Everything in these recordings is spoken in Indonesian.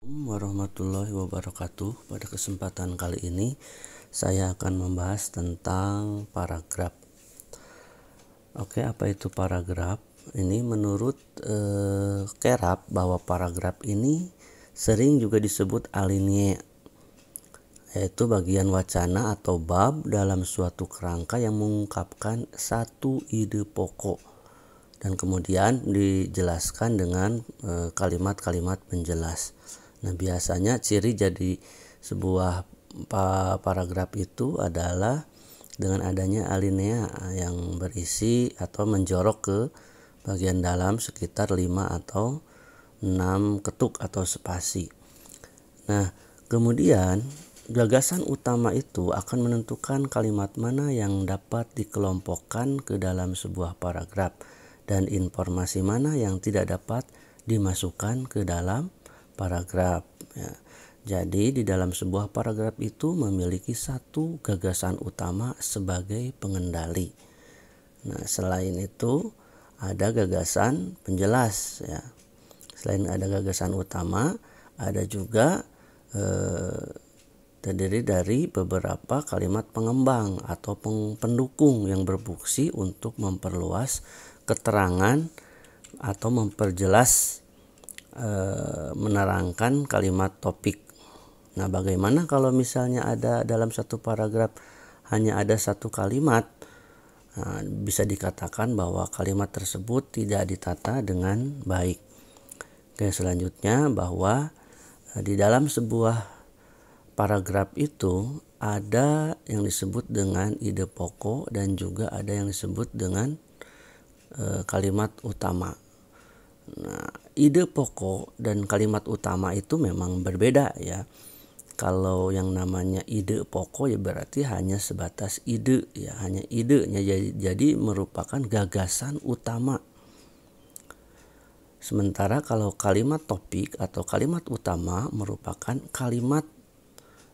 Warahmatullahi wabarakatuh. Pada kesempatan kali ini saya akan membahas tentang paragraf. Oke, apa itu paragraf? Ini menurut Kerap bahwa paragraf ini sering juga disebut alinea, yaitu bagian wacana atau bab dalam suatu kerangka yang mengungkapkan satu ide pokok dan kemudian dijelaskan dengan kalimat-kalimat penjelas. Nah, biasanya ciri jadi sebuah paragraf itu adalah dengan adanya alinea yang berisi atau menjorok ke bagian dalam sekitar 5 atau 6 ketuk atau spasi. Nah, kemudian gagasan utama itu akan menentukan kalimat mana yang dapat dikelompokkan ke dalam sebuah paragraf dan informasi mana yang tidak dapat dimasukkan ke dalam paragraf. Ya. Jadi di dalam sebuah paragraf itu memiliki satu gagasan utama sebagai pengendali. Nah, selain itu ada gagasan penjelas. Ya. Selain ada gagasan utama, ada juga terdiri dari beberapa kalimat pengembang atau pendukung yang berfungsi untuk memperluas keterangan atau memperjelas menerangkan kalimat topik. Nah, bagaimana kalau misalnya ada dalam satu paragraf hanya ada satu kalimat? Nah, bisa dikatakan bahwa kalimat tersebut tidak ditata dengan baik. Oke, selanjutnya bahwa di dalam sebuah paragraf itu ada yang disebut dengan ide pokok dan juga ada yang disebut dengan kalimat utama. Nah, ide pokok dan kalimat utama itu memang berbeda ya. Kalau yang namanya ide pokok ya berarti hanya sebatas ide ya, hanya idenya jadi merupakan gagasan utama. Sementara kalau kalimat topik atau kalimat utama merupakan kalimat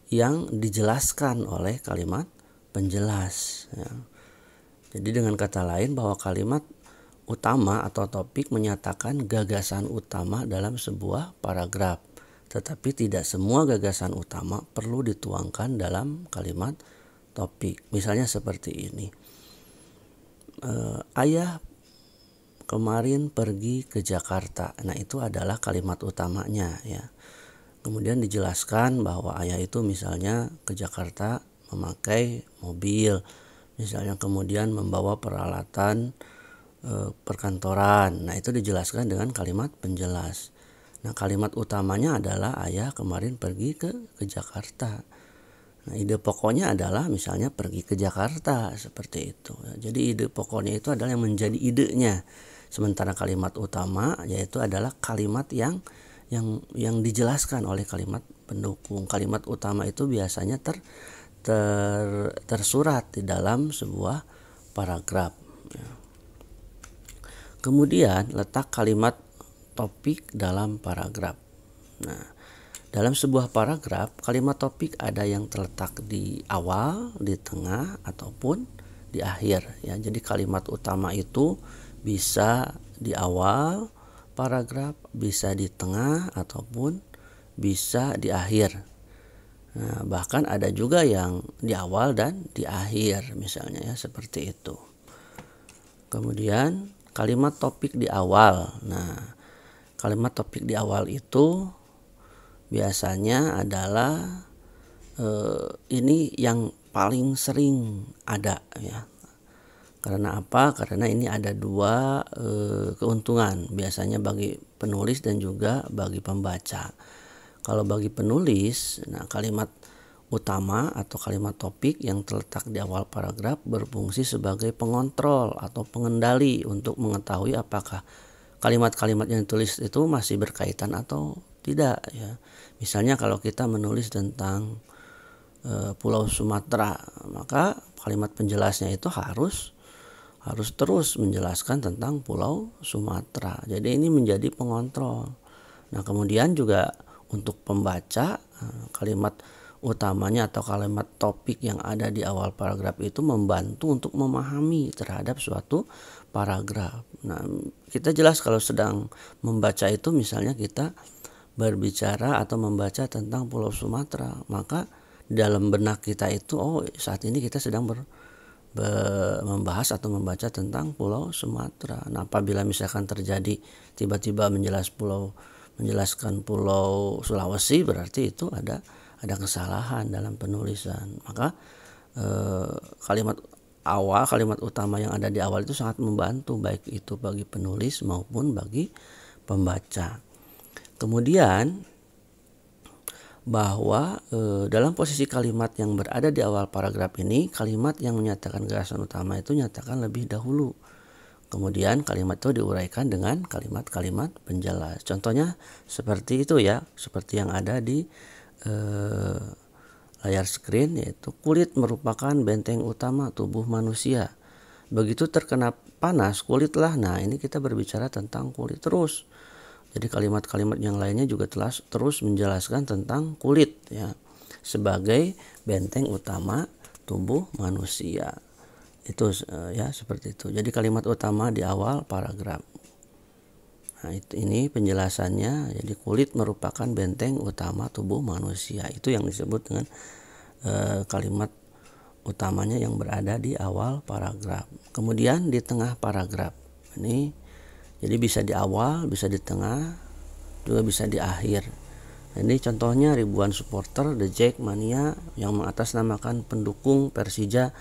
yang dijelaskan oleh kalimat penjelas ya. Jadi dengan kata lain bahwa kalimat utama atau topik menyatakan gagasan utama dalam sebuah paragraf, tetapi tidak semua gagasan utama perlu dituangkan dalam kalimat topik. Misalnya seperti ini, ayah kemarin pergi ke Jakarta. Nah, itu adalah kalimat utamanya ya. Kemudian dijelaskan bahwa ayah itu misalnya ke Jakarta memakai mobil, misalnya kemudian membawa peralatan perkantoran. Nah, itu dijelaskan dengan kalimat penjelas. Nah, kalimat utamanya adalah ayah kemarin pergi ke Jakarta. Nah, ide pokoknya adalah misalnya pergi ke Jakarta seperti itu. Jadi ide pokoknya itu adalah yang menjadi idenya. Sementara kalimat utama yaitu adalah kalimat yang dijelaskan oleh kalimat pendukung. Kalimat utama itu biasanya tersurat di dalam sebuah paragraf. Kemudian letak kalimat topik dalam paragraf. Nah, dalam sebuah paragraf kalimat topik ada yang terletak di awal, di tengah ataupun di akhir ya. Jadi kalimat utama itu bisa di awal paragraf, bisa di tengah ataupun bisa di akhir. Nah, bahkan ada juga yang di awal dan di akhir misalnya ya, seperti itu. Kemudian kalimat topik di awal. Nah, kalimat topik di awal itu biasanya adalah ini yang paling sering ada ya. Karena apa? Karena ini ada dua keuntungan biasanya bagi penulis dan juga bagi pembaca. Kalau bagi penulis, nah kalimat utama atau kalimat topik yang terletak di awal paragraf berfungsi sebagai pengontrol atau pengendali untuk mengetahui apakah kalimat-kalimat yang ditulis itu masih berkaitan atau tidak ya. Misalnya kalau kita menulis tentang Pulau Sumatera, maka kalimat penjelasnya itu harus terus menjelaskan tentang Pulau Sumatera. Jadi ini menjadi pengontrol. Nah, kemudian juga untuk pembaca, kalimat utamanya atau kalimat topik yang ada di awal paragraf itu membantu untuk memahami terhadap suatu paragraf. Nah, kita jelas kalau sedang membaca itu misalnya kita berbicara atau membaca tentang Pulau Sumatera, maka dalam benak kita itu, oh saat ini kita sedang membahas atau membaca tentang Pulau Sumatera. Nah, apabila misalkan terjadi tiba-tiba menjelaskan Pulau Sulawesi, berarti itu ada kesalahan dalam penulisan. Maka kalimat utama yang ada di awal itu sangat membantu, baik itu bagi penulis maupun bagi pembaca. Kemudian bahwa dalam posisi kalimat yang berada di awal paragraf ini, kalimat yang menyatakan gagasan utama itu nyatakan lebih dahulu. Kemudian kalimat itu diuraikan dengan kalimat-kalimat penjelas. Contohnya seperti itu ya, seperti yang ada di layar screen, yaitu kulit merupakan benteng utama tubuh manusia. Begitu terkena panas kulitlah. Nah, ini kita berbicara tentang kulit terus. Jadi kalimat-kalimat yang lainnya juga terus menjelaskan tentang kulit ya, sebagai benteng utama tubuh manusia. Itu ya seperti itu. Jadi kalimat utama di awal paragraf. Nah, ini penjelasannya. Jadi kulit merupakan benteng utama tubuh manusia. Itu yang disebut dengan kalimat utamanya yang berada di awal paragraf. Kemudian di tengah paragraf. Ini jadi bisa di awal, bisa di tengah, juga bisa di akhir. Ini contohnya ribuan supporter The Jackmania yang mengatasnamakan pendukung Persija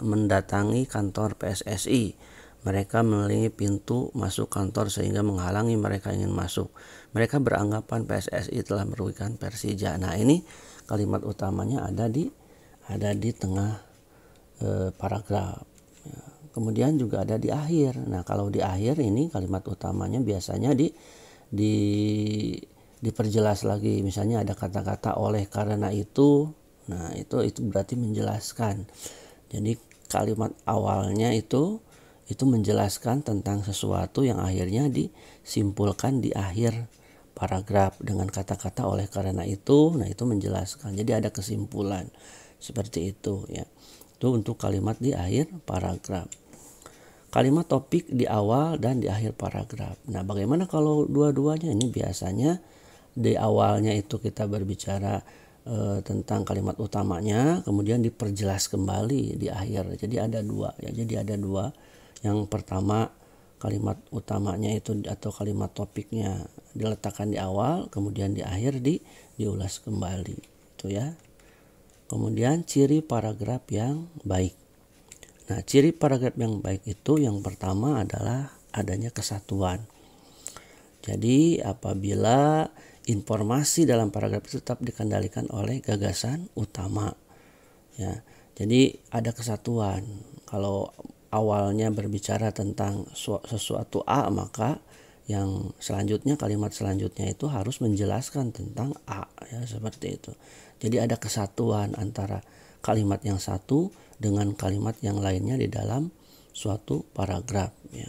mendatangi kantor PSSI. Mereka mengelilingi pintu masuk kantor sehingga menghalangi mereka ingin masuk. Mereka beranggapan PSSI telah merugikan Persija. Nah, ini kalimat utamanya ada di tengah paragraf. Kemudian juga ada di akhir. Nah, kalau di akhir ini kalimat utamanya biasanya diperjelas lagi. Misalnya ada kata-kata oleh karena itu. Nah, itu berarti menjelaskan. Jadi kalimat awalnya itu menjelaskan tentang sesuatu yang akhirnya disimpulkan di akhir paragraf dengan kata-kata oleh karena itu. Nah, itu menjelaskan. Jadi ada kesimpulan. Seperti itu ya. Itu untuk kalimat di akhir paragraf. Kalimat topik di awal dan di akhir paragraf. Nah, bagaimana kalau dua-duanya? Ini biasanya di awalnya itu kita berbicara tentang kalimat utamanya, kemudian diperjelas kembali di akhir. Jadi ada dua ya. Jadi ada dua. Yang pertama kalimat utamanya itu atau kalimat topiknya diletakkan di awal, kemudian di akhir diulas kembali. Itu ya. Kemudian ciri paragraf yang baik. Nah, ciri paragraf yang baik itu yang pertama adalah adanya kesatuan. Jadi apabila informasi dalam paragraf itu tetap dikendalikan oleh gagasan utama ya. Jadi ada kesatuan. Kalau awalnya berbicara tentang sesuatu A, maka yang selanjutnya, kalimat selanjutnya itu harus menjelaskan tentang A ya, seperti itu. Jadi ada kesatuan antara kalimat yang satu dengan kalimat yang lainnya di dalam suatu paragraf ya.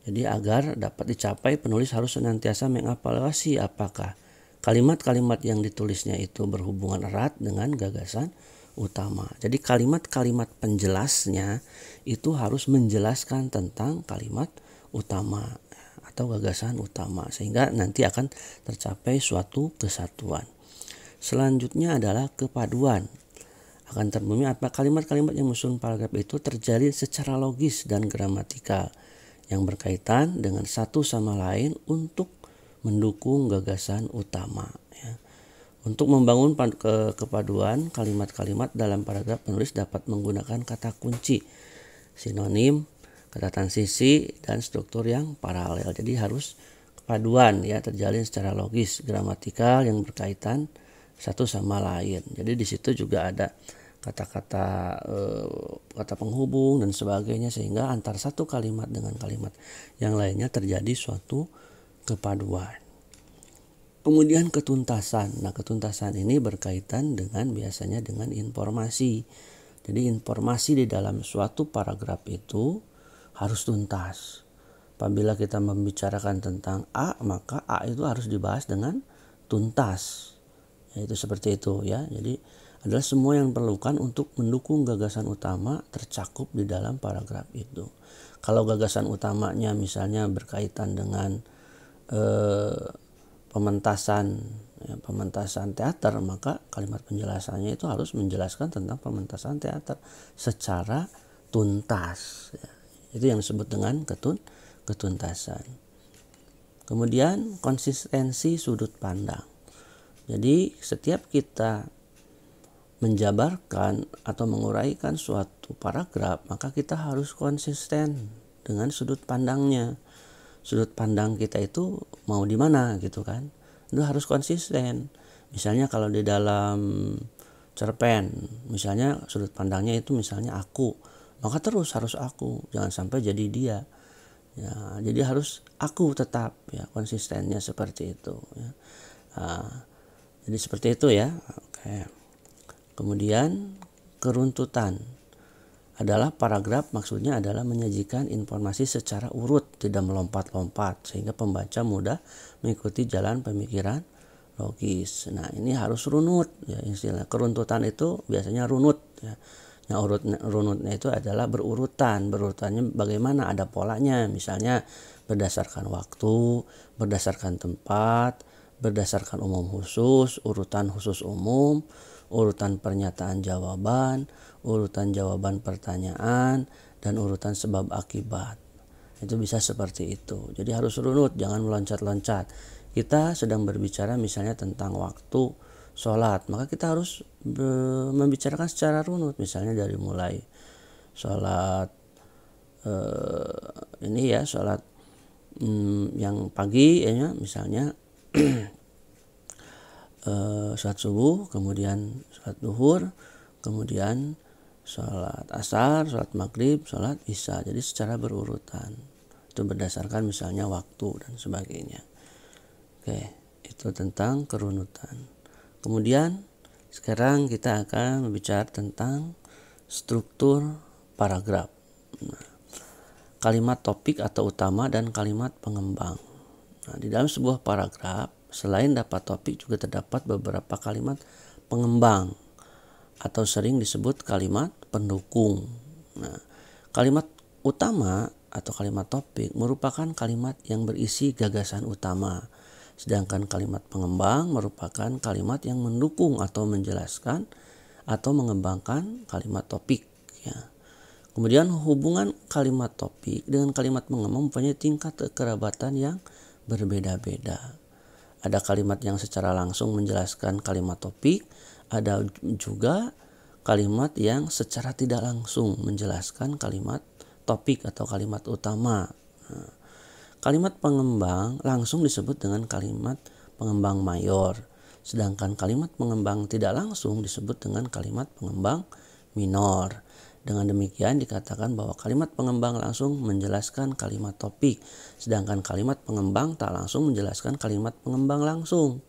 Jadi agar dapat dicapai, penulis harus senantiasa mengevaluasi apakah kalimat-kalimat yang ditulisnya itu berhubungan erat dengan gagasan utama. Jadi kalimat-kalimat penjelasnya itu harus menjelaskan tentang kalimat utama atau gagasan utama, sehingga nanti akan tercapai suatu kesatuan. Selanjutnya adalah kepaduan. Akan terpenuhi apa kalimat-kalimat yang menyusun paragraf itu terjalin secara logis dan gramatikal yang berkaitan dengan satu sama lain untuk mendukung gagasan utama ya. Untuk membangun kepaduan kalimat-kalimat dalam paragraf, penulis dapat menggunakan kata kunci, sinonim, kata transisi, dan struktur yang paralel. Jadi harus kepaduan ya, terjalin secara logis, gramatikal yang berkaitan satu sama lain. Jadi di situ juga ada kata-kata kata penghubung dan sebagainya, sehingga antar satu kalimat dengan kalimat yang lainnya terjadi suatu kepaduan. Kemudian ketuntasan. Nah, ketuntasan ini berkaitan dengan biasanya dengan informasi. Jadi informasi di dalam suatu paragraf itu harus tuntas. Apabila kita membicarakan tentang A, maka A itu harus dibahas dengan tuntas. Yaitu seperti itu ya. Jadi adalah semua yang diperlukan untuk mendukung gagasan utama tercakup di dalam paragraf itu. Kalau gagasan utamanya misalnya berkaitan dengan pementasan pementasan teater, maka kalimat penjelasannya itu harus menjelaskan tentang pementasan teater secara tuntas. Itu yang disebut dengan ketuntasan. Kemudian konsistensi sudut pandang. Jadi setiap kita menjabarkan atau menguraikan suatu paragraf, maka kita harus konsisten dengan sudut pandangnya. Sudut pandang kita itu mau di mana gitu kan. Itu harus konsisten. Misalnya kalau di dalam cerpen, misalnya sudut pandangnya itu misalnya aku, maka terus harus aku, jangan sampai jadi dia. Ya, jadi harus aku tetap, ya, konsistennya seperti itu. Ya. Jadi seperti itu ya. Oke. Kemudian keruntutan adalah paragraf, maksudnya adalah menyajikan informasi secara urut, tidak melompat-lompat sehingga pembaca mudah mengikuti jalan pemikiran logis. Nah, ini harus runut ya, istilah keruntutan itu biasanya runut ya. Yang runutnya itu adalah berurutan. Berurutannya bagaimana? Ada polanya, misalnya berdasarkan waktu, berdasarkan tempat, berdasarkan umum khusus, urutan khusus umum, urutan pernyataan jawaban, urutan jawaban pertanyaan, dan urutan sebab akibat. Itu bisa seperti itu. Jadi harus runut, jangan meloncat-loncat. Kita sedang berbicara misalnya tentang waktu sholat, maka kita harus membicarakan secara runut. Misalnya dari mulai sholat sholat yang pagi ya, misalnya sholat subuh, kemudian sholat duhur, kemudian sholat asar, sholat maghrib, sholat isya. Jadi secara berurutan. Itu berdasarkan misalnya waktu dan sebagainya. Oke, itu tentang kerunutan. Kemudian sekarang kita akan berbicara tentang struktur paragraf. Nah, kalimat topik atau utama dan kalimat pengembang. Nah, di dalam sebuah paragraf, selain dapat topik juga terdapat beberapa kalimat pengembang atau sering disebut kalimat pendukung. Nah, kalimat utama atau kalimat topik merupakan kalimat yang berisi gagasan utama. Sedangkan kalimat pengembang merupakan kalimat yang mendukung atau menjelaskan atau mengembangkan kalimat topik. Ya. Kemudian hubungan kalimat topik dengan kalimat pengembang mempunyai tingkat kekerabatan yang berbeda-beda. Ada kalimat yang secara langsung menjelaskan kalimat topik, ada juga kalimat yang secara tidak langsung menjelaskan kalimat topik atau kalimat utama. Nah, kalimat pengembang langsung disebut dengan kalimat pengembang mayor, sedangkan kalimat pengembang tidak langsung disebut dengan kalimat pengembang minor. Dengan demikian dikatakan bahwa kalimat pengembang langsung menjelaskan kalimat topik, sedangkan kalimat pengembang tak langsung menjelaskan kalimat pengembang langsung.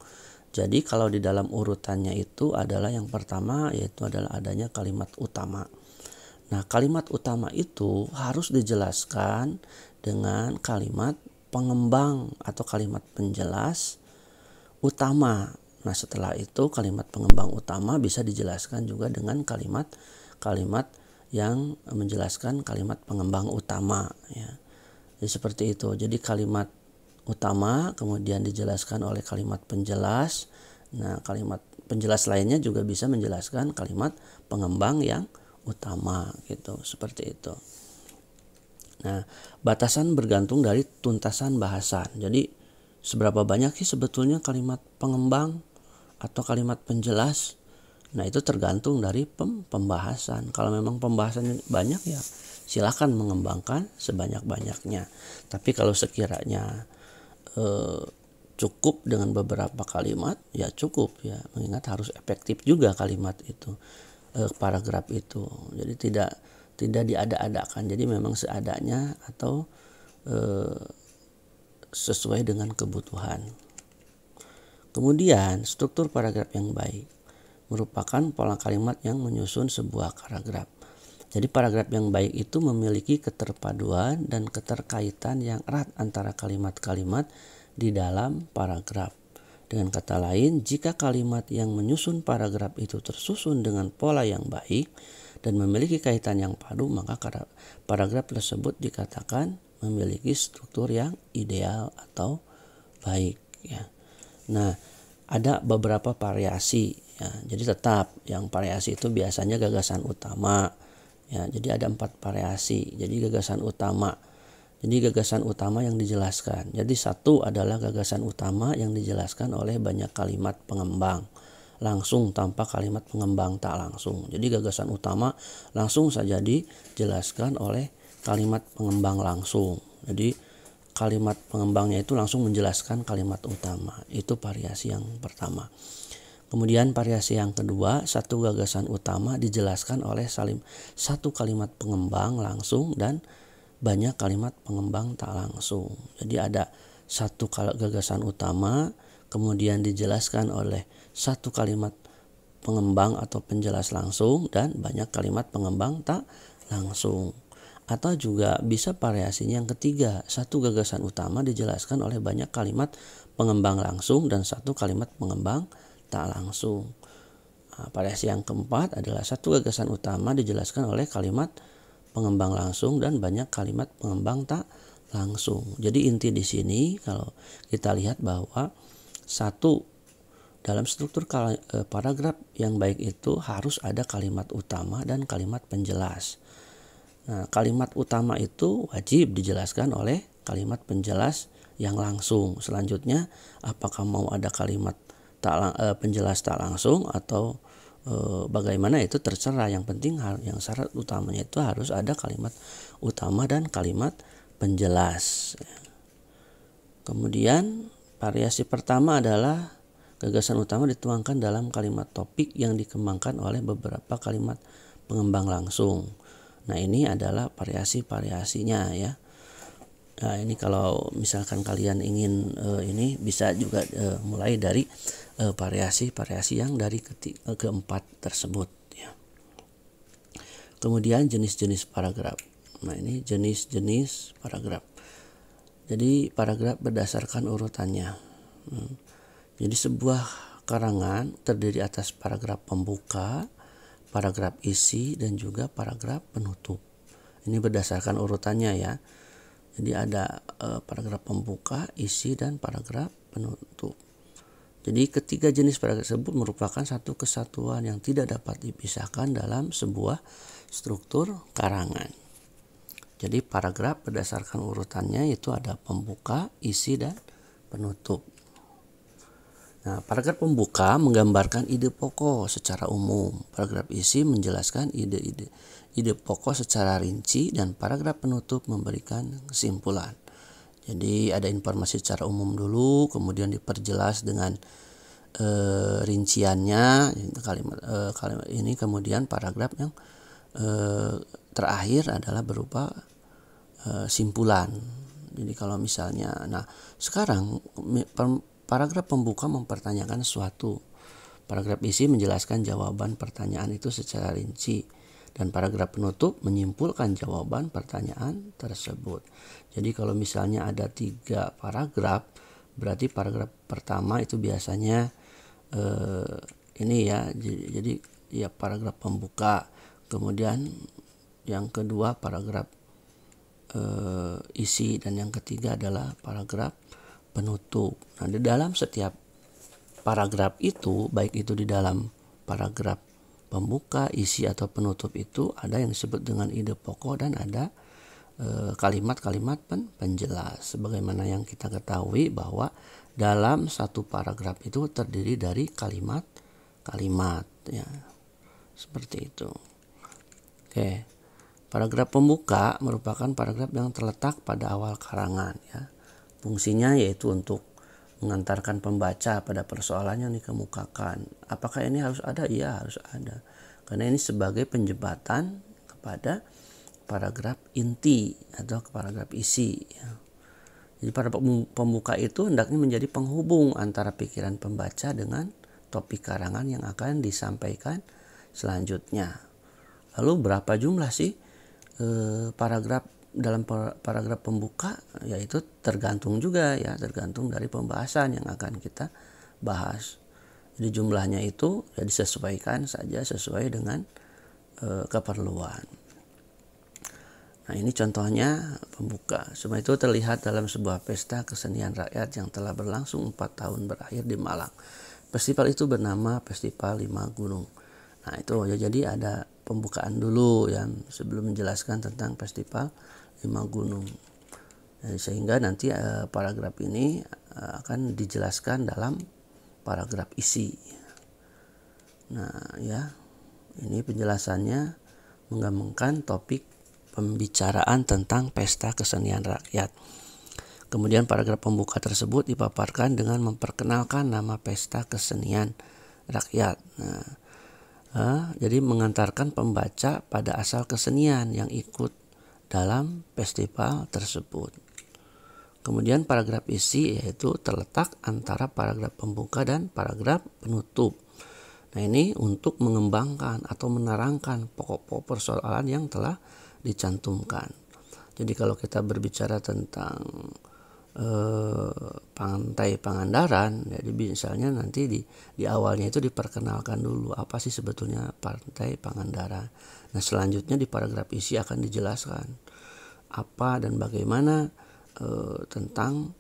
Jadi kalau di dalam urutannya itu adalah yang pertama yaitu adalah adanya kalimat utama. Nah, kalimat utama itu harus dijelaskan dengan kalimat pengembang atau kalimat penjelas utama. Nah, setelah itu kalimat pengembang utama bisa dijelaskan juga dengan kalimat yang menjelaskan kalimat pengembang utama ya. Jadi seperti itu. Jadi kalimat utama kemudian dijelaskan oleh kalimat penjelas. Nah, kalimat penjelas lainnya juga bisa menjelaskan kalimat pengembang yang utama gitu, seperti itu. Nah, batasan bergantung dari tuntasan bahasan. Jadi seberapa banyak sih sebetulnya kalimat pengembang atau kalimat penjelas? Nah, itu tergantung dari pembahasan. Kalau memang pembahasannya banyak ya silakan mengembangkan sebanyak-banyaknya. Tapi kalau sekiranya cukup dengan beberapa kalimat ya cukup ya, mengingat harus efektif juga kalimat itu, paragraf itu. Jadi tidak diada-adakan. Jadi memang seadanya atau sesuai dengan kebutuhan. Kemudian struktur paragraf yang baik merupakan pola kalimat yang menyusun sebuah paragraf. Jadi paragraf yang baik itu memiliki keterpaduan dan keterkaitan yang erat antara kalimat-kalimat di dalam paragraf. Dengan kata lain, jika kalimat yang menyusun paragraf itu tersusun dengan pola yang baik dan memiliki kaitan yang padu, maka paragraf tersebut dikatakan memiliki struktur yang ideal atau baik ya. Nah, ada beberapa variasi ya. Jadi tetap yang variasi itu biasanya gagasan utama ya. Jadi ada 4 variasi. Jadi gagasan utama. Jadi gagasan utama yang dijelaskan. Jadi satu adalah gagasan utama yang dijelaskan oleh banyak kalimat pengembang langsung tanpa kalimat pengembang tak langsung. Jadi gagasan utama langsung saja dijelaskan oleh kalimat pengembang langsung. Jadi kalimat pengembangnya itu langsung menjelaskan kalimat utama. Itu variasi yang pertama. Kemudian variasi yang kedua, satu gagasan utama dijelaskan oleh satu kalimat pengembang langsung dan banyak kalimat pengembang tak langsung. Jadi ada satu gagasan utama, kemudian dijelaskan oleh satu kalimat pengembang atau penjelas langsung dan banyak kalimat pengembang tak langsung. Atau juga bisa variasinya yang ketiga, satu gagasan utama dijelaskan oleh banyak kalimat pengembang langsung dan satu kalimat pengembang tak langsung. Nah, variasi yang keempat adalah satu gagasan utama dijelaskan oleh kalimat pengembang langsung dan banyak kalimat pengembang tak langsung. Jadi inti di sini kalau kita lihat bahwa satu dalam struktur paragraf yang baik itu harus ada kalimat utama dan kalimat penjelas. Nah, kalimat utama itu wajib dijelaskan oleh kalimat penjelas yang langsung. Selanjutnya, apakah mau ada kalimat penjelas tak langsung atau bagaimana itu terserah. Yang penting yang syarat utamanya itu harus ada kalimat utama dan kalimat penjelas. Kemudian variasi pertama adalah gagasan utama dituangkan dalam kalimat topik yang dikembangkan oleh beberapa kalimat pengembang langsung. Nah, ini adalah variasi-variasinya ya. Nah, ini kalau misalkan kalian ingin ini bisa juga mulai dari variasi-variasi yang dari keempat tersebut ya. Kemudian jenis-jenis paragraf. Nah, ini jenis-jenis paragraf. Jadi paragraf berdasarkan urutannya. Jadi sebuah karangan terdiri atas paragraf pembuka, paragraf isi, dan juga paragraf penutup. Ini berdasarkan urutannya ya. Jadi ada paragraf pembuka, isi, dan paragraf penutup. Jadi ketiga jenis paragraf tersebut merupakan satu kesatuan yang tidak dapat dipisahkan dalam sebuah struktur karangan. Jadi paragraf berdasarkan urutannya itu ada pembuka, isi, dan penutup. Nah, paragraf pembuka menggambarkan ide pokok secara umum. Paragraf isi menjelaskan ide pokok secara rinci dan paragraf penutup memberikan kesimpulan. Jadi ada informasi secara umum dulu, kemudian diperjelas dengan rinciannya kalimat ini, kemudian paragraf yang terakhir adalah berupa simpulan. Jadi kalau misalnya, nah sekarang paragraf pembuka mempertanyakan sesuatu. Paragraf isi menjelaskan jawaban pertanyaan itu secara rinci. Dan paragraf penutup menyimpulkan jawaban pertanyaan tersebut. Jadi kalau misalnya ada 3 paragraf, berarti paragraf pertama itu biasanya ini ya. Jadi ya paragraf pembuka. Kemudian yang kedua paragraf isi, dan yang ketiga adalah paragraf penutup. Nah, di dalam setiap paragraf itu, baik itu di dalam paragraf pembuka, isi, atau penutup itu ada yang disebut dengan ide pokok dan ada kalimat-kalimat penjelas. Sebagaimana yang kita ketahui bahwa dalam satu paragraf itu terdiri dari kalimat-kalimat ya. Seperti itu. Oke. Paragraf pembuka merupakan paragraf yang terletak pada awal karangan ya. Fungsinya yaitu untuk mengantarkan pembaca pada persoalan yang dikemukakan. Apakah ini harus ada? Iya, harus ada. Karena ini sebagai penjembatan kepada paragraf inti atau paragraf isi. Ya. Jadi paragraf pembuka itu hendaknya menjadi penghubung antara pikiran pembaca dengan topik karangan yang akan disampaikan selanjutnya. Lalu berapa jumlah sih paragraf dalam paragraf pembuka? Yaitu tergantung juga ya, tergantung dari pembahasan yang akan kita bahas. Jadi jumlahnya itu ya disesuaikan saja sesuai dengan keperluan. Nah, ini contohnya pembuka. Semua itu terlihat dalam sebuah pesta kesenian rakyat yang telah berlangsung 4 tahun berakhir di Malang. Festival itu bernama Festival Lima Gunung. Nah, itu ya, jadi ada pembukaan dulu yang sebelum menjelaskan tentang Festival Lima Gunung. Sehingga nanti paragraf ini akan dijelaskan dalam paragraf isi. Nah, ya, ini penjelasannya menggabungkan topik pembicaraan tentang pesta kesenian rakyat. Kemudian paragraf pembuka tersebut dipaparkan dengan memperkenalkan nama pesta kesenian rakyat. Jadi mengantarkan pembaca pada asal kesenian yang ikut dalam festival tersebut. Kemudian paragraf isi yaitu terletak antara paragraf pembuka dan paragraf penutup. Nah, ini untuk mengembangkan atau menerangkan pokok-pokok persoalan yang telah dicantumkan. Jadi kalau kita berbicara tentang Pantai Pangandaran, jadi misalnya nanti di awalnya itu diperkenalkan dulu apa sih sebetulnya Pantai Pangandaran. Nah, selanjutnya di paragraf isi akan dijelaskan apa dan bagaimana tentang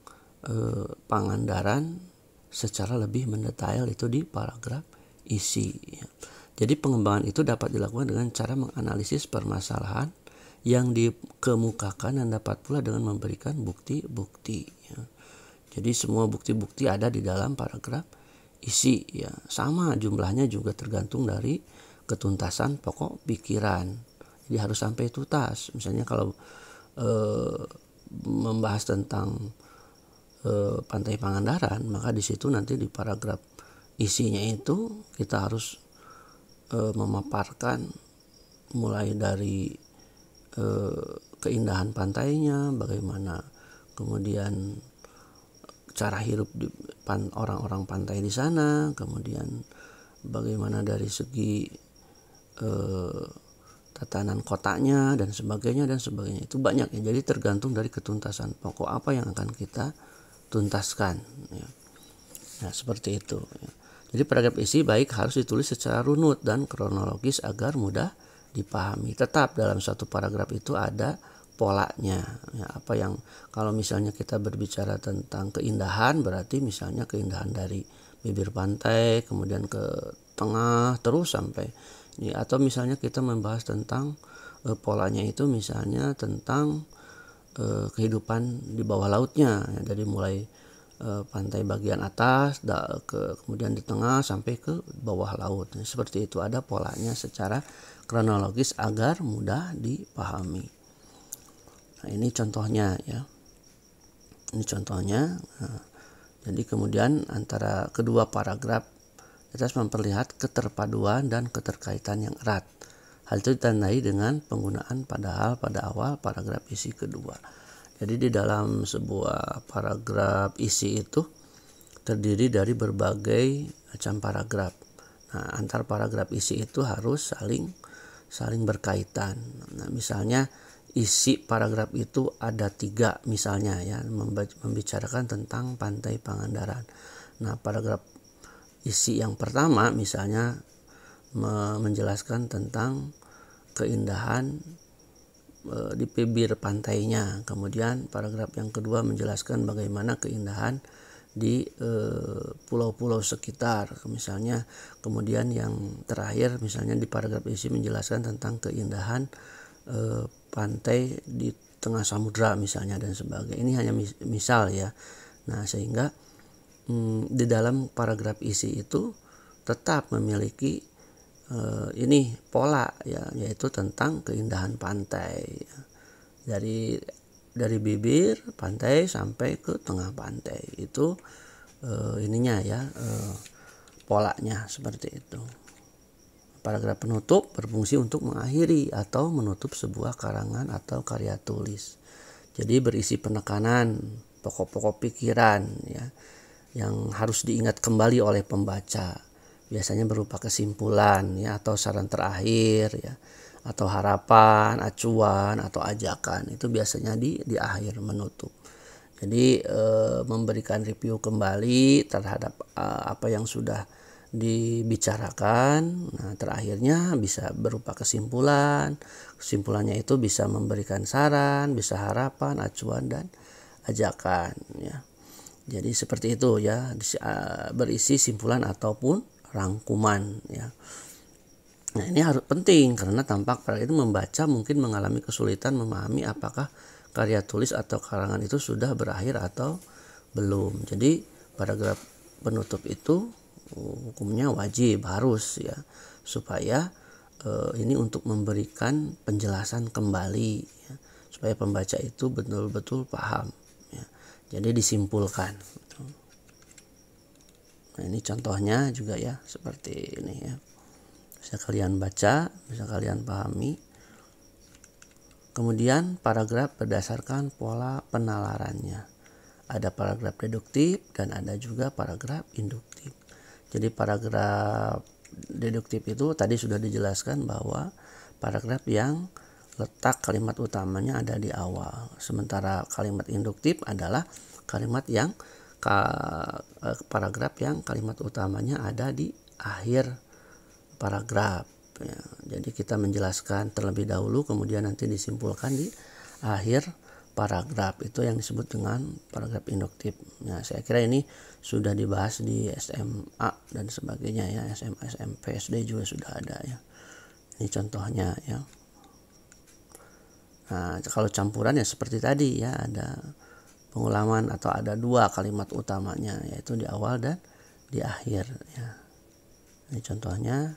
Pangandaran secara lebih mendetail itu di paragraf isi. Jadi pengembangan itu dapat dilakukan dengan cara menganalisis permasalahan yang dikemukakan dan dapat pula dengan memberikan bukti-bukti. Jadi semua bukti-bukti ada di dalam paragraf isi. Ya, sama jumlahnya juga tergantung dari ketuntasan pokok pikiran. Jadi harus sampai tuntas. Misalnya kalau membahas tentang Pantai Pangandaran, maka di situ nanti di paragraf isinya itu kita harus memaparkan mulai dari keindahan pantainya, bagaimana kemudian cara hidup orang-orang pantai di sana, kemudian bagaimana dari segi tatanan kotanya dan sebagainya. Itu banyak ya. Jadi tergantung dari ketuntasan pokok apa yang akan kita tuntaskan. Ya. Nah, seperti itu. Ya. Jadi paragraf isi baik harus ditulis secara runut dan kronologis agar mudah dipahami. Tetap dalam satu paragraf itu ada polanya. Ya, apa yang kalau misalnya kita berbicara tentang keindahan, berarti misalnya keindahan dari bibir pantai, kemudian ke tengah terus sampai ini. Atau misalnya kita membahas tentang polanya itu misalnya tentang kehidupan di bawah lautnya, ya, dari mulai pantai bagian atas kemudian di tengah sampai ke bawah laut. Nah, seperti itu ada polanya secara kronologis agar mudah dipahami. Nah, ini contohnya ya. Ini contohnya. Nah, jadi kemudian antara kedua paragraf kita memperlihat keterpaduan dan keterkaitan yang erat. Hal itu ditandai dengan penggunaan padahal pada awal paragraf isi kedua. Jadi di dalam sebuah paragraf isi itu terdiri dari berbagai macam paragraf. Nah, antar paragraf isi itu harus saling berkaitan. Nah, misalnya isi paragraf itu ada 3 misalnya ya, membicarakan tentang Pantai Pangandaran. Nah, paragraf isi yang pertama misalnya menjelaskan tentang keindahan di bibir pantainya. Kemudian paragraf yang kedua menjelaskan bagaimana keindahan di pulau-pulau sekitar misalnya. Kemudian yang terakhir misalnya di paragraf isi menjelaskan tentang keindahan pantai di tengah samudra misalnya dan sebagainya. Ini hanya misal ya. Nah, sehingga di dalam paragraf isi itu tetap memiliki ini pola ya, yaitu tentang keindahan pantai ya. Dari bibir pantai sampai ke tengah pantai itu ininya ya, polanya seperti itu. Paragraf penutup berfungsi untuk mengakhiri atau menutup sebuah karangan atau karya tulis. Jadi berisi penekanan pokok-pokok pikiran ya yang harus diingat kembali oleh pembaca. Biasanya berupa kesimpulan ya atau saran terakhir ya, atau harapan, acuan atau ajakan. Itu biasanya di akhir menutup. Jadi memberikan review kembali terhadap apa yang sudah dibicarakan. Nah, terakhirnya bisa berupa kesimpulan. Kesimpulannya itu bisa memberikan saran, bisa harapan, acuan, dan ajakan ya. Jadi seperti itu ya, berisi simpulan ataupun rangkuman ya. Nah, ini harus penting karena tampak para itu membaca mungkin mengalami kesulitan memahami apakah karya tulis atau karangan itu sudah berakhir atau belum. Jadi paragraf penutup itu hukumnya wajib, harus ya, supaya ini untuk memberikan penjelasan kembali ya, supaya pembaca itu betul-betul paham ya. Jadi disimpulkan. Nah, ini contohnya juga ya, seperti ini ya. Bisa kalian baca, bisa kalian pahami. Kemudian paragraf berdasarkan pola penalarannya. Ada paragraf deduktif dan ada juga paragraf induktif. Jadi paragraf deduktif itu tadi sudah dijelaskan bahwa paragraf yang letak kalimat utamanya ada di awal. Sementara kalimat induktif adalah kalimat yang paragraf yang kalimat utamanya ada di akhir paragraf ya. Jadi kita menjelaskan terlebih dahulu kemudian nanti disimpulkan di akhir paragraf, itu yang disebut dengan paragraf induktif. Nah, saya kira ini sudah dibahas di SMA dan sebagainya ya, SMA, SMP, SD juga sudah ada ya. Ini contohnya ya. Nah, kalau campuran ya seperti tadi ya, ada pengulangan atau ada dua kalimat utamanya, yaitu di awal dan di akhir ya. Ini contohnya.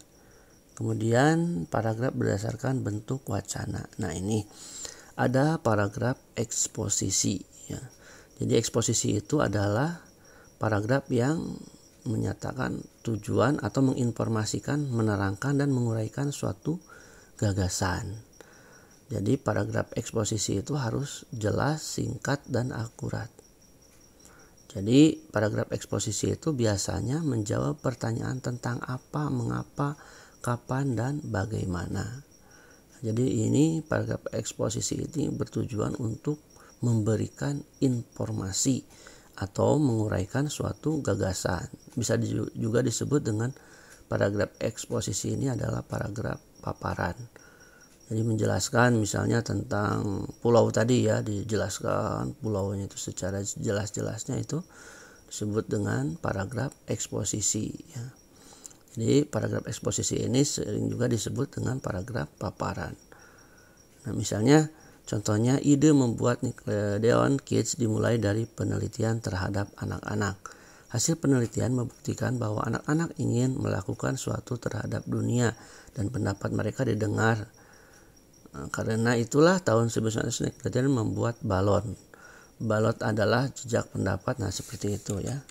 Kemudian paragraf berdasarkan bentuk wacana. Nah, ini ada paragraf eksposisi ya. Jadi eksposisi itu adalah paragraf yang menyatakan tujuan atau menginformasikan, menerangkan dan menguraikan suatu gagasan. Jadi paragraf eksposisi itu harus jelas, singkat dan akurat. Jadi paragraf eksposisi itu biasanya menjawab pertanyaan tentang apa, mengapa, kapan dan bagaimana. Jadi ini paragraf eksposisi ini bertujuan untuk memberikan informasi atau menguraikan suatu gagasan. Bisa juga disebut dengan paragraf eksposisi ini adalah paragraf paparan. Jadi menjelaskan misalnya tentang pulau tadi ya, dijelaskan pulaunya itu secara jelas-jelasnya, itu disebut dengan paragraf eksposisi ya. Jadi paragraf eksposisi ini sering juga disebut dengan paragraf paparan. Nah, misalnya contohnya ide membuat Nickelodeon Kids dimulai dari penelitian terhadap anak-anak. Hasil penelitian membuktikan bahwa anak-anak ingin melakukan suatu terhadap dunia dan pendapat mereka didengar. Nah, karena itulah tahun 1900 Nickelodeon membuat balon. Balon adalah jejak pendapat. Nah, seperti itu ya.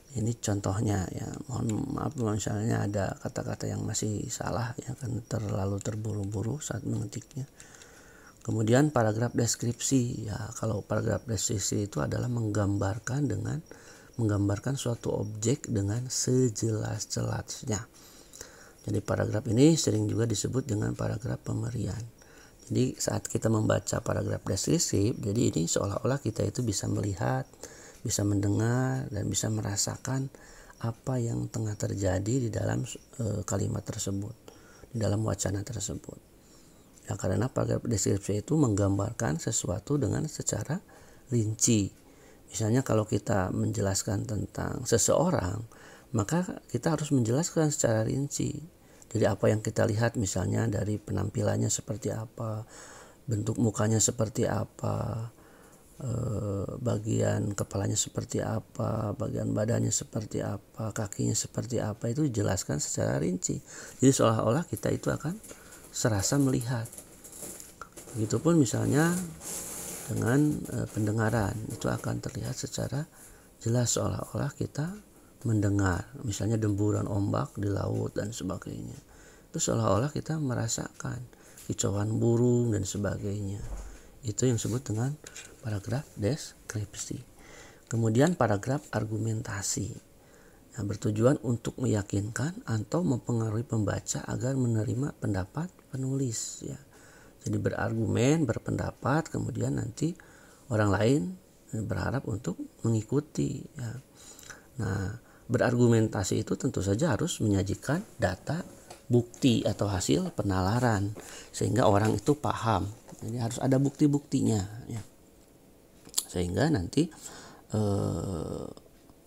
Ini contohnya ya, mohon maaf misalnya ada kata-kata yang masih salah ya, kan terlalu terburu-buru saat mengetiknya. Kemudian paragraf deskripsi ya, kalau paragraf deskripsi itu adalah menggambarkan suatu objek dengan sejelas-jelasnya. Jadi paragraf ini sering juga disebut dengan paragraf pemerian. Jadi saat kita membaca paragraf deskripsi, jadi ini seolah-olah kita itu bisa melihat, bisa mendengar dan bisa merasakan apa yang tengah terjadi di dalam kalimat tersebut, di dalam wacana tersebut. Ya, karena paragraf deskripsi itu menggambarkan sesuatu dengan secara rinci. Misalnya kalau kita menjelaskan tentang seseorang, maka kita harus menjelaskan secara rinci. Jadi apa yang kita lihat misalnya dari penampilannya seperti apa, bentuk mukanya seperti apa, bagian kepalanya seperti apa, bagian badannya seperti apa, kakinya seperti apa, itu dijelaskan secara rinci. Jadi seolah-olah kita itu akan serasa melihat. Begitupun misalnya dengan pendengaran, itu akan terlihat secara jelas seolah-olah kita mendengar. Misalnya demburan ombak di laut dan sebagainya. Itu seolah-olah kita merasakan kicauan burung dan sebagainya. Itu yang disebut dengan paragraf deskripsi. Kemudian paragraf argumentasi. Nah, bertujuan untuk meyakinkan atau mempengaruhi pembaca agar menerima pendapat penulis ya. Jadi berargumen, berpendapat, kemudian nanti orang lain berharap untuk mengikuti ya. Nah, berargumentasi itu tentu saja harus menyajikan data, bukti atau hasil penalaran sehingga orang itu paham. Jadi harus ada bukti-buktinya ya. Sehingga nanti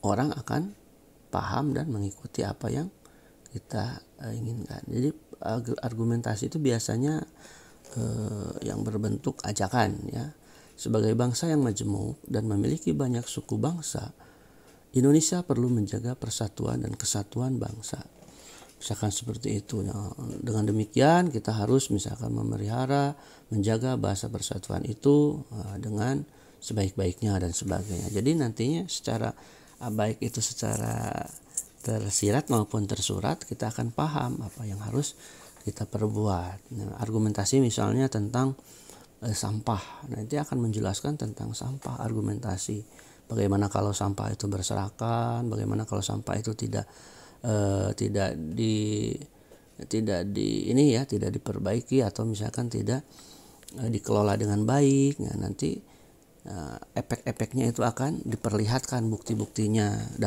orang akan paham dan mengikuti apa yang kita inginkan. Jadi argumentasi itu biasanya yang berbentuk ajakan ya. Sebagai bangsa yang majemuk dan memiliki banyak suku bangsa, Indonesia perlu menjaga persatuan dan kesatuan bangsa. Misalkan seperti itu. Nah, dengan demikian kita harus misalkan memelihara, menjaga bahasa persatuan itu dengan sebaik-baiknya dan sebagainya. Jadi nantinya secara baik itu secara tersirat maupun tersurat kita akan paham apa yang harus kita perbuat. Nah, argumentasi misalnya tentang sampah. Nanti akan menjelaskan tentang sampah, argumentasi. Bagaimana kalau sampah itu berserakan, bagaimana kalau sampah itu tidak diperbaiki atau misalkan tidak dikelola dengan baik. Nah, nanti efek-efeknya itu akan diperlihatkan bukti-buktinya,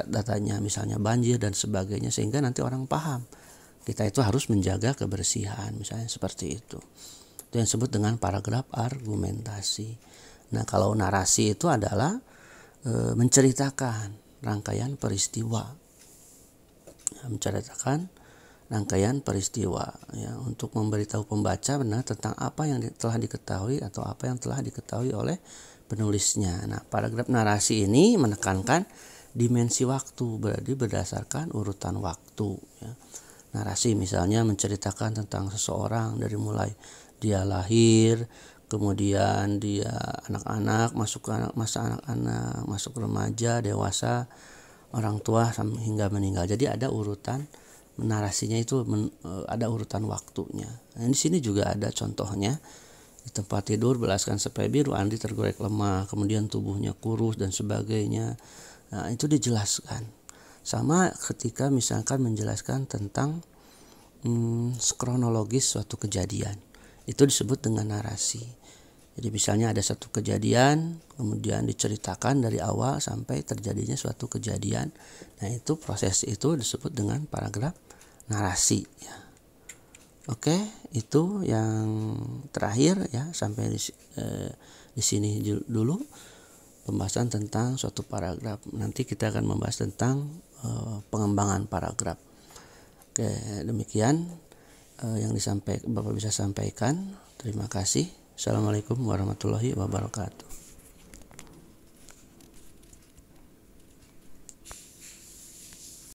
datanya misalnya banjir dan sebagainya sehingga nanti orang paham. Kita itu harus menjaga kebersihan misalnya seperti itu. Itu yang disebut dengan paragraf argumentasi. Nah, kalau narasi itu adalah menceritakan rangkaian peristiwa, ya, untuk memberitahu pembaca benar tentang apa yang telah diketahui atau apa yang telah diketahui oleh penulisnya. Nah, paragraf narasi ini menekankan dimensi waktu, berarti berdasarkan urutan waktu ya. Narasi misalnya menceritakan tentang seseorang dari mulai dia lahir, kemudian dia anak-anak, masuk ke masa anak-anak, masuk remaja, dewasa, orang tua hingga meninggal. Jadi ada urutan narasinya itu ada urutan waktunya. Nah, di sini juga ada contohnya. Di tempat tidur belaskan sepai biru, Andi tergorek lemah, kemudian tubuhnya kurus dan sebagainya. Nah, itu dijelaskan. Sama ketika misalkan menjelaskan tentang kronologis suatu kejadian. Itu disebut dengan narasi. Jadi misalnya ada satu kejadian, kemudian diceritakan dari awal sampai terjadinya suatu kejadian. Nah, itu proses itu disebut dengan paragraf narasi ya. Oke, itu yang terakhir ya, sampai di sini dulu pembahasan tentang suatu paragraf. Nanti kita akan membahas tentang pengembangan paragraf. Oke, demikian yang Bapak bisa sampaikan. Terima kasih. Assalamualaikum warahmatullahi wabarakatuh.